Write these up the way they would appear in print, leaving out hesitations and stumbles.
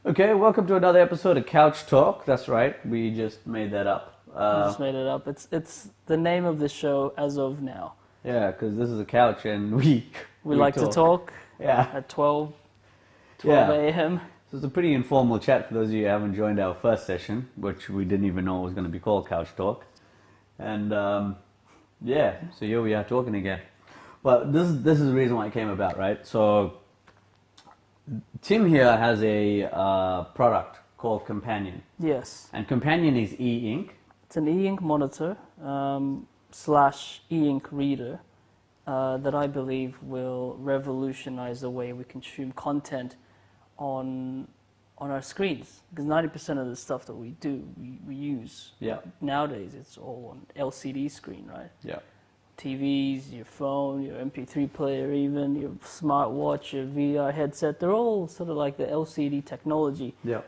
Okay, welcome to another episode of Couch Talk. That's right, we just made that up. I just made it up. It's the name of the show as of now. Yeah, because this is a couch and we like to talk Yeah, at 12 yeah. a.m. So it's a pretty informal chat for those of you who haven't joined our first session, which we didn't even know was going to be called Couch Talk. And yeah, so here we are talking again. Well, this is the reason why it came about, right? So Tim here has a product called Companion. Yes. And Companion is e-ink. It's an e-ink monitor slash e-ink reader that I believe will revolutionize the way we consume content on our screens. Because 90% of the stuff that we do, we use. Yeah. Nowadays, it's all on LCD screen, right? Yeah. TVs, your phone, your MP3 player even, your smartwatch, your VR headset, they're all sort of like the LCD technology. Yeah.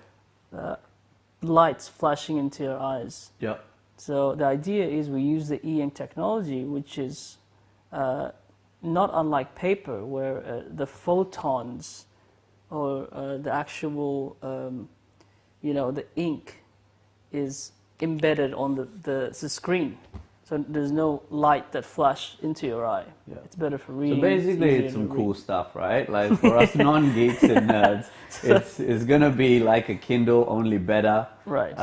Lights flashing into your eyes. Yeah. So the idea is we use the e-ink technology, which is not unlike paper, where the photons or the actual, the ink is embedded on the screen. So there's no light that flash into your eye. Yeah. It's better for reading. So basically it's some cool stuff, right? Like for us non-geeks and nerds, it's going to be like a Kindle, only better. Right.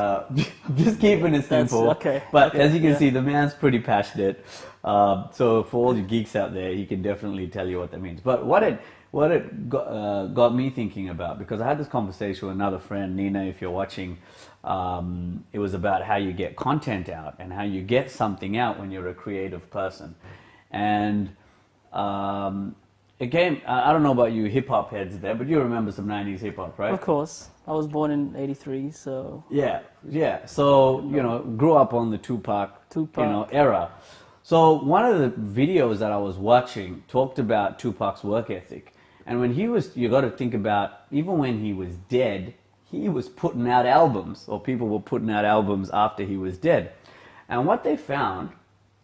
Just keeping it simple. Okay. But as you can see, the man's pretty passionate. So for all you geeks out there, he can definitely tell you what that means. But what it got me thinking about, because I had this conversation with another friend, Nina, if you're watching, it was about how you get content out and how you get something out when you're a creative person. And again, I don't know about you hip-hop heads there, but you remember some 90s hip-hop, right? Of course. I was born in 83, so... Yeah. So, grew up on the Tupac. Era. So one of the videos that I was watching talked about Tupac's work ethic. And when you got to think about, even when he was dead, he was putting out albums, or people were putting out albums after he was dead. And what they found,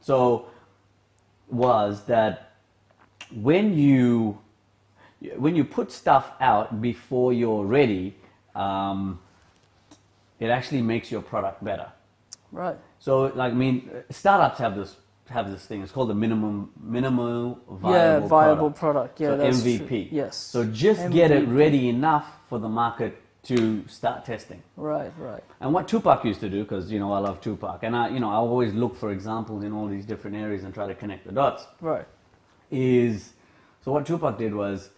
was that when you put stuff out before you're ready, it actually makes your product better. Right. So, startups have this thing. It's called the minimal viable product. Yeah, so that's MVP. True. Yes. So just MVP. get it ready enough for the market to start testing. Right. And what Tupac used to do, because I love Tupac, and I always look for examples in all these different areas and try to connect the dots. Right. So what Tupac did was,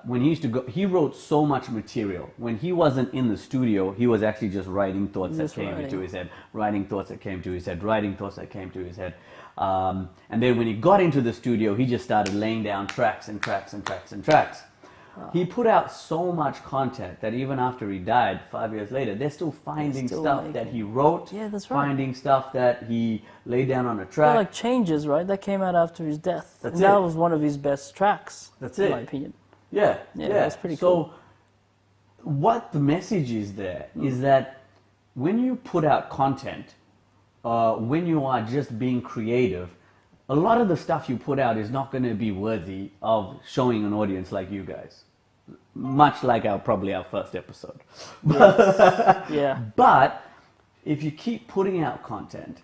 when he used to go, he wrote so much material. When he wasn't in the studio, he was actually just writing thoughts that came into his head, writing thoughts that came to his head, writing thoughts that came to his head. And then when he got into the studio, he just started laying down tracks and tracks and tracks and tracks. He put out so much content that even after he died, 5 years later, they're still finding stuff that he wrote, finding stuff that he laid down on a track. Like Changes, right? That came out after his death. That was one of his best tracks, in my opinion. Yeah. That's pretty cool. So what the message is there is that when you put out content, when you are just being creative, a lot of the stuff you put out is not going to be worthy of showing an audience like you guys. Much like probably our first episode. Yes. Yeah. But if you keep putting out content,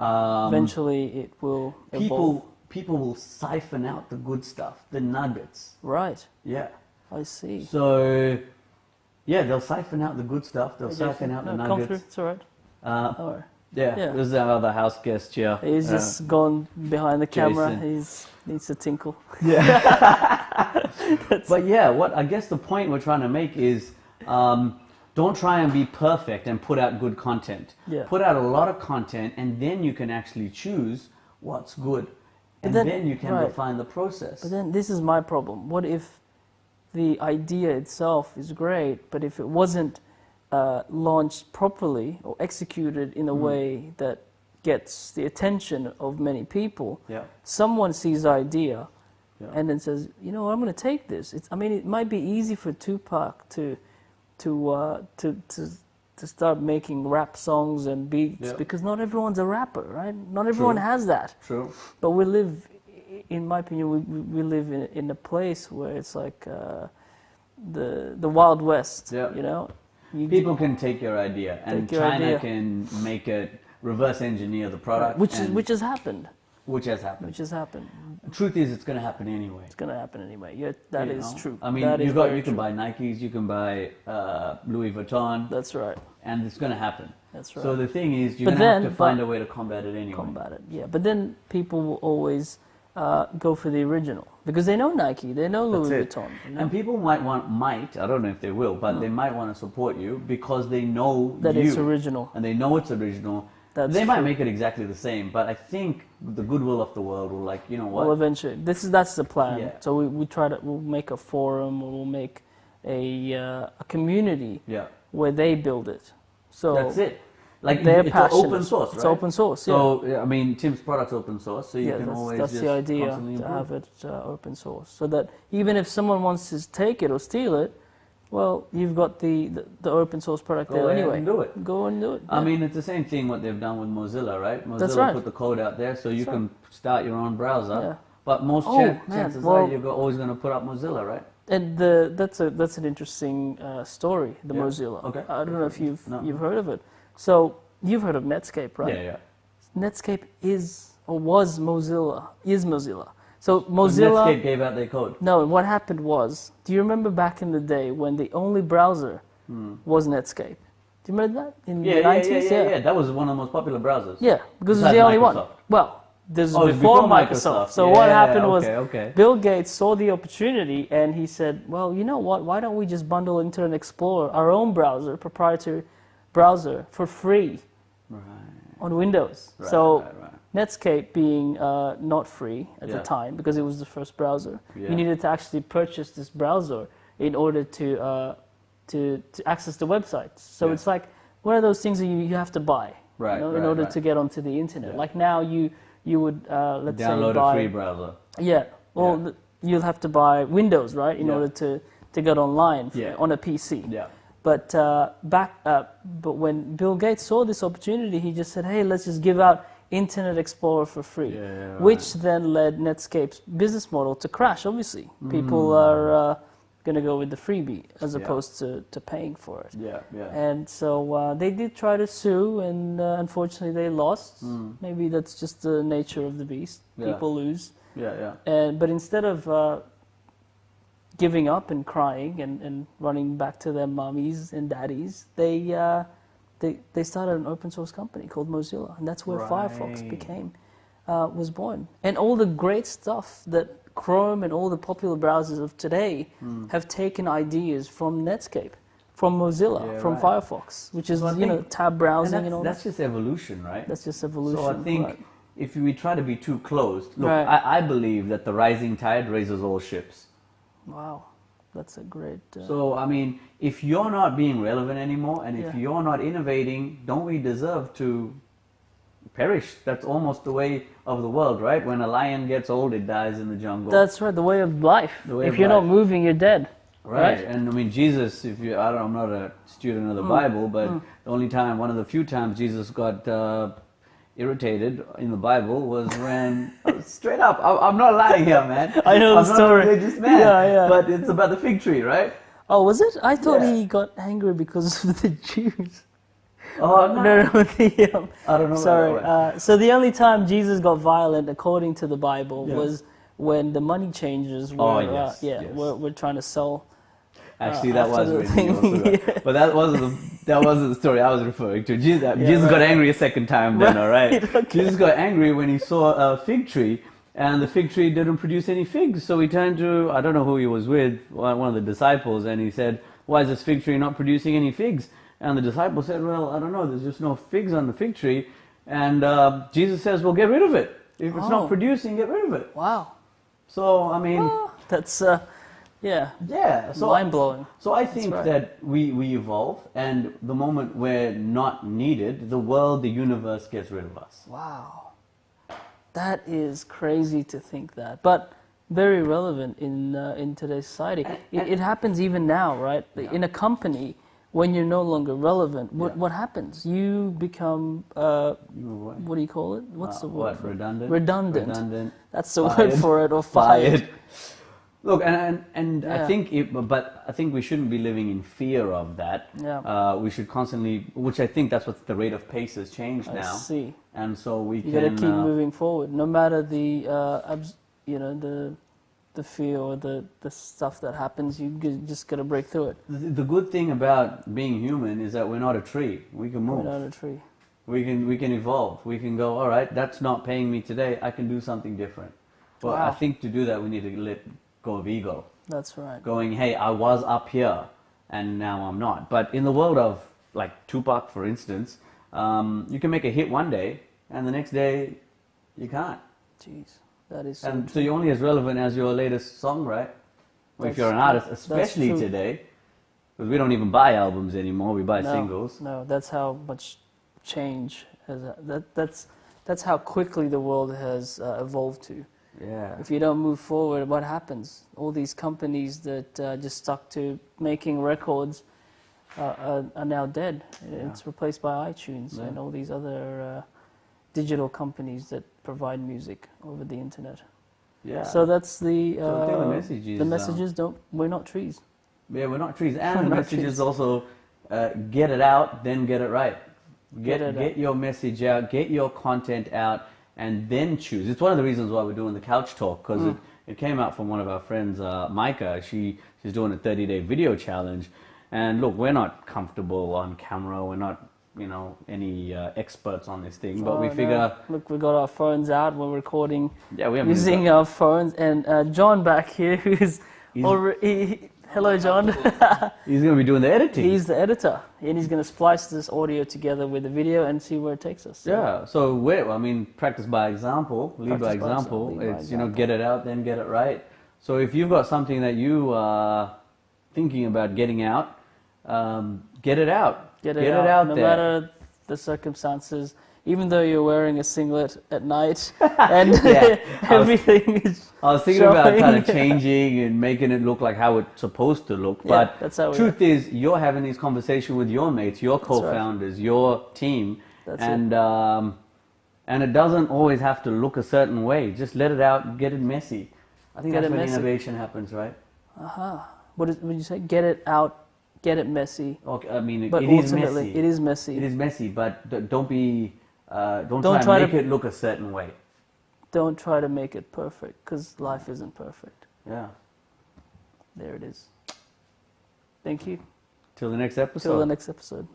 eventually it will evolve. People will siphon out the good stuff, the nuggets. Right. Yeah. I see. So, yeah, they'll siphon out the good stuff. They'll siphon out the nuggets. Come through. It's all right. All right. Yeah, this is our other house guest here. He's just gone behind the camera. Jason. He needs to tinkle. Yeah. But yeah, I guess the point we're trying to make is don't try and be perfect and put out good content. Yeah. Put out a lot of content, and then you can actually choose what's good. And then you can refine the process. But then this is my problem. What if the idea itself is great, but if it wasn't launched properly or executed in a way that gets the attention of many people, someone sees the idea and then says, I'm going to take this. It might be easy for Tupac to start making rap songs and beats because not everyone's a rapper, right? Not everyone has that. True. But we live, in my opinion, we live in a place where it's like the Wild West. Yeah. You know, people can take your idea, and China can make it reverse engineer the product, which has happened. Which has happened. Which has happened. The truth is, it's going to happen anyway. It's going to happen anyway. Yeah, that is true. I mean, you can buy Nikes, you can buy Louis Vuitton. That's right. And it's going to happen. That's right. So the thing is, you're going to have to find a way to combat it anyway. Combat it, yeah. But then people will always go for the original because they know Nike, they know Louis Vuitton. You know? And people I don't know if they will, but they might want to support you because they know that it's original. And they know it's original. They might make it exactly the same, but I think the goodwill of the world will, like, you know what? Well, eventually, that's the plan. Yeah. So we'll make a forum, or we'll make a community where they build it. So that's it. Like, it's open source, right? It's open source. Yeah. So I mean, Tim's product's open source, so you can always that's just the idea, constantly to have it open source, so that even if someone wants to take it or steal it, well, you've got the open source product there anyway. Go and do it. I mean, it's the same thing what they've done with Mozilla, right? Mozilla That's right. put the code out there, so you can start your own browser. Yeah. But most chances are you're always going to put up Mozilla, right? And that's an interesting story, the Mozilla. Okay. I don't know if you've heard of it. So you've heard of Netscape, right? Yeah. Netscape is Mozilla. So Mozilla... Netscape gave out their code. No, what happened was, do you remember back in the day when the only browser was Netscape? Do you remember that? In the 90s? Yeah. That was one of the most popular browsers. Yeah, because it was the only one. Well, this was before Microsoft. So what happened was Bill Gates saw the opportunity and he said, well, you know what, why don't we just bundle Internet Explorer, our own browser, proprietary browser, for free on Windows. Netscape being not free at the time because it was the first browser. You needed to actually purchase this browser in order to access the websites. So it's like one of those things that you have to buy in order to get onto the internet. Like now you would let's download say buy a free browser. Yeah. Well, you'll have to buy Windows, right, in order to get online on a PC. Yeah. But but when Bill Gates saw this opportunity, he just said, "Hey, let's just give out Internet Explorer for free," which then led Netscape's business model to crash. Obviously, people are going to go with the freebie as opposed to paying for it. And so they did try to sue, and unfortunately they lost. Maybe that's just the nature of the beast. People lose. But instead of giving up and crying and running back to their mummies and daddies, they started an open source company called Mozilla, and that's where Firefox was born. And all the great stuff that Chrome and all the popular browsers of today have taken ideas from Netscape, from Mozilla, from Firefox, which is tab browsing and all that. That's just evolution, right? That's just evolution. So I think if we try to be too closed, look, I believe that the rising tide raises all ships. Wow. That's a great... So, I mean, if you're not being relevant anymore, and if you're not innovating, don't we deserve to perish? That's almost the way of the world, right? When a lion gets old, it dies in the jungle. That's right, the way of life. If you're not moving, you're dead. Right. And I mean, Jesus, I'm not a student of the Bible, but the only time, one of the few times Jesus got irritated in the Bible was when, straight up, I'm not lying here, man. I know the story. I'm not a religious man, but it's about the fig tree, right? Oh, was it? I thought he got angry because of the Jews. Oh, no. No, I don't know. Sorry. So the only time Jesus got violent, according to the Bible, was when the money changers were, were trying to sell. Actually, that was really but that wasn't the story I was referring to. Jesus got angry a second time then, all right? Jesus got angry when he saw a fig tree, and the fig tree didn't produce any figs. So he turned to, I don't know who he was with, one of the disciples, and he said, "Why is this fig tree not producing any figs?" And the disciple said, "Well, I don't know, there's just no figs on the fig tree." And Jesus says, "Well, get rid of it. If it's not producing, get rid of it." Wow. So, I mean... that's... so mind-blowing. So I think that we evolve, and the moment we're not needed, the world, the universe gets rid of us. Wow. That is crazy to think that, but very relevant in today's society. It happens even now, right? Yeah. In a company, when you're no longer relevant, what happens? You become, what do you call it? What's the word for it? Redundant. Redundant. That's the word for it, or fired. Look, and Yeah. but I think we shouldn't be living in fear of that. Yeah. We should constantly, which I think that's what the rate of pace has changed now. I see. And so we You can. got to keep moving forward, no matter the, the fear or the stuff that happens. Just got to break through it. The good thing about being human is that we're not a tree. We can move. We're not a tree. We can evolve. We can go, all right, that's not paying me today. I can do something different. Well, Wow. I think to do that, we need to let go of ego. That's right. Going, hey, I was up here and now I'm not. But in the world of, like Tupac, for instance, you can make a hit one day and the next day you can't. Jeez, that is so And true. so you're only as relevant as your latest song, right? Or if That's you're an true. artist, That's especially true. today, because we don't even buy albums anymore, we buy singles. No, that's how much change has. That's how quickly the world has evolved to. Yeah. If you don't move forward, what happens? All these companies that just stuck to making records are now dead. Yeah. It's replaced by iTunes Yeah. and all these other digital companies that provide music over the internet. Yeah. So that's the So I think the message is, the messages don't. We're not trees. Yeah, we're not trees. And We're the not message trees. is also get it out, then get it right. Get your message out, get your content out, and then choose. It's one of the reasons why we're doing the CouchTalk, because it came out from one of our friends, Micah. She's doing a 30-day video challenge. And look, we're not comfortable on camera. We're not, any experts on this thing. But we figure... No. Look, we got our phones out. We're recording Yeah, we have using our phones. And John back here, who's already... Hello, John. He's going to be doing the editing. He's the editor, and he's going to splice this audio together with the video and see where it takes us. So. Yeah, so practice by example, lead by example. It's, get it out, then get it right. So if you've got something that you are thinking about getting out, get it out. Get it out there. No matter the circumstances, even though you're wearing a singlet at night and everything is I was thinking about kind of changing and making it look like how it's supposed to look. But that's how truth is, you're having these conversations with your mates, your co-founders, your team, and it doesn't always have to look a certain way. Just let it out, get it messy. I think that's when innovation happens, right? What would you say? Get it out, get it messy. Okay, I mean, but it ultimately, is messy. it is messy. It is messy, but don't try to make it look a certain way. Don't try to make it perfect, because life isn't perfect. Yeah. There it is. Thank you. Till the next episode. Till the next episode.